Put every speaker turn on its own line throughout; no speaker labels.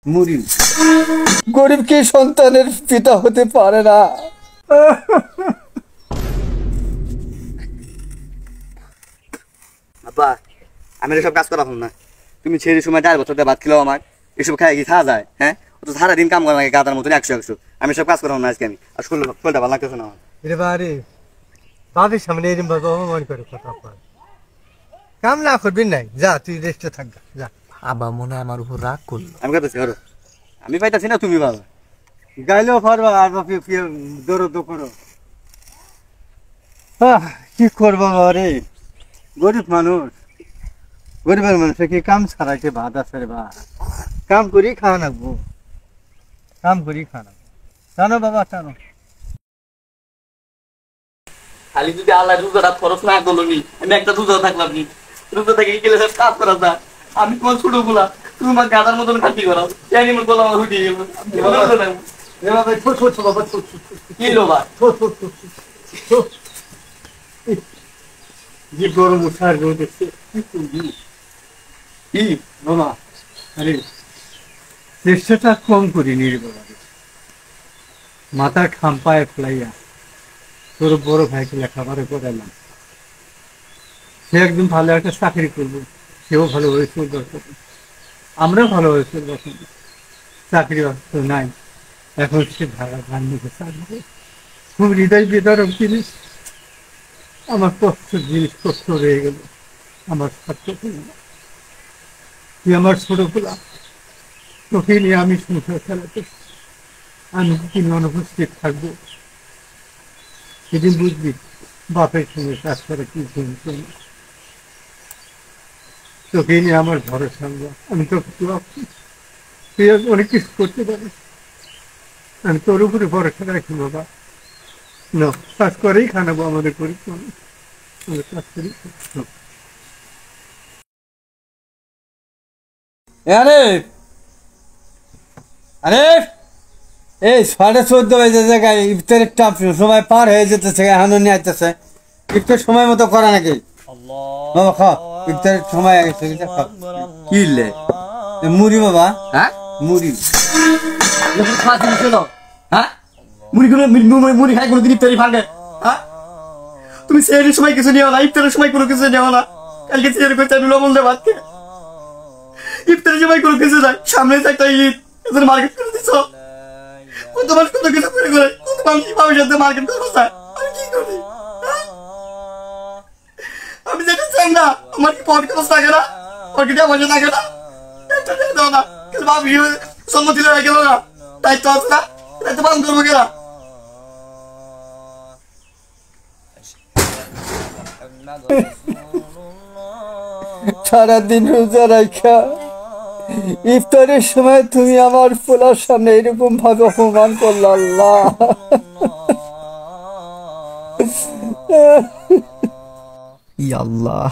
মুড়ি গরিব কি সন্তানের পিতা হতে পারে না? আব্বা আমি এসব কাজ করা না। তুমি ছেড়ে সময় 4 বছর ভাত খেলেও আমার এসব খাই কি খাওয়া যায়? হ্যাঁ, ও তো সারাদিন কাম করা লাগে গাদার মতন 100 আমি সব কাজ করা না আজকে আমি। আর শরীরটা ভালো লাগতেছে না আমার।
রে বাড়ি বাবির সামনে এরকম ভাবে অপমান করে কথা কয়। কাম না করবি নাই, যা তুই রেস্টে থাক যা।
আব্বা মনে হয় আমার উপর রাগ করলো।
আমি কইতাছি ধরো, আমি পাইতাছি না, তুমি বাবা
গাইলেও পারবা আর বাপি দৌড় করো। কি করবো রে, গরিব মানুষ, গরিবের মানুষে কি কাম ছাড়াইতে ভাত আছে রে বা? কাম করি খাওয়া নাকবো, কাম করি খাওয়া নাকবো। জানো বাবা জানো,
খালি যদি আল্লাহ রোজাটা খরচ না করলো নি, আমি একটা রোজা থাকলাম নি, রোজা থেকে গেলে কাজ করা যায়। আমি তোমার ছোট গুলা তুমি আমার গাদার মতন খাতি করাও, জানি আমার গলা আমার উঠিয়ে গেল। কি লো ভাই
যে গরম উঠার রোদ এসে কি বাবা, আরে চেষ্টাটা কম করিনি রে বাবা। মাথা খাম্পায় ফেলাইয়া তোর বড় ভাইকে লেখাপড়া করালাম, সে একদম ভালো একটা চাকরি করবো, সেও ভালো হয়েছে, আমরাও ভালো হয়েছে। চাকরি বাস্ত নাই, এখন সে ভাড়া ভান নিতে চাকরি। খুব হৃদয় বিদারক জিনিস, আমার কষ্ট জিনিস কষ্ট রয়ে গেল। আমার ছাত্র তুই আমার ছোট খোলা, তোকে নিয়ে আমি সংসার চালাতে, আমি তিনি অনুপস্থিত থাকবো, সেদিন বুঝবি বাপের সঙ্গে কাজ করে কি জিনিস। তোকে নিয়ে আমার ভরসা, আমি তো তুই অনেক কিছু করতে পারিস, আমি তোর উপরে ভরসা রাখি বাবা। না কাজ করেই খানাবো, আমাদের গরিব মানুষ, কাজ করেই খাবো।
আরে আরে এই 14:30 বাজে জায়গায় ইফতারের টাপ সময় পার হয়ে যেতেছে, এখনো নিয়ে আসতেছে। ইফতার সময় মতো করা নাকি? বাবা খা, ইফতারের সময় কি লে মুড়ি বাবা। হ্যাঁ মুড়ি,
হ্যাঁ মুড়ি খাই কোনোদিন ইফতারি ভাঙে? হ্যাঁ, তুমি সেহরির সময় কিছু নিও না, ইফতারের সময় কোনো কিছু নেও না। কালকে সেহরি করতে আমি লবণ দিয়ে ভাত খেয়ে, ইফতারের সময় কোনো কিছু নাই, সামনে একটা ঈদ, এদের মার্কেট করে দিচ্ছ। কত মানুষ কত কিছু করে করে, কত মানুষ কিভাবে সাথে মার্কেট করবো স্যার, আমি কি করি? আমি যেটা চাই না, আমার কি পকেট খরচ থাকে না, পকেটে পয়সা থাকে না, একটা দাও না, কিন্তু ভাবি সম্মতি হয়ে গেল না, দায়িত্ব আছে না, দায়িত্ব পালন করবো কেনা।
সারাদিন রোজা রাখা ইফতারের সময় তুমি আমার পোলার সামনে এরকম ভাবে অপমান করলো। আল্লাহ
আল্লাহ,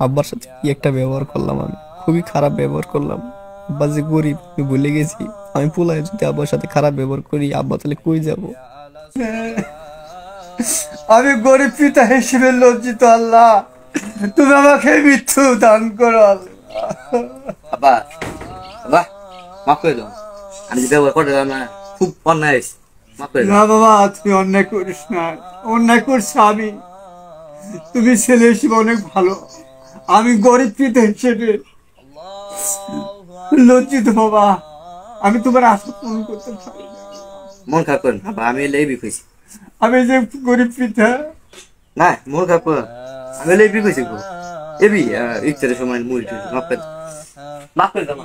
আব্বার সাথে কি একটা ব্যবহার করলাম, আমি খুবই খারাপ ব্যবহার করলাম। আব্বা যে গরিব আমি ভুলে গেছি, আমি পোলায় যদি আব্বার সাথে খারাপ ব্যবহার করি, আব্বা তাহলে কই যাব?
আমি গরিব পিতা হিসেবে লজ্জিত। আল্লাহ তুমি আমাকে মৃত্যু দান করো।
আব্বা আব্বা মাফ করে দাও, আমি যে ব্যবহার করে না খুব অন্যায়, মাফ করে দাও।
না বাবা, তুমি অন্যায় করিস না, অন্যায় করছো আমি। তুমি ছেলে হিসেবে অনেক ভালো, আমি গরিব পিতা হিসেবে লজ্জিত বাবা। আমি তোমার আশা পূরণ করতে পারি না।
মন খারাপ করেন বাবা, আমি লেবি খুঁজছি,
আমি যে গরিব পিতা।
না মন খারাপ করেন, আমি লেবি খুঁজছি এবি ইফতারের সময় মুড়ি মাফ করে দাও, মাফ করে দাও।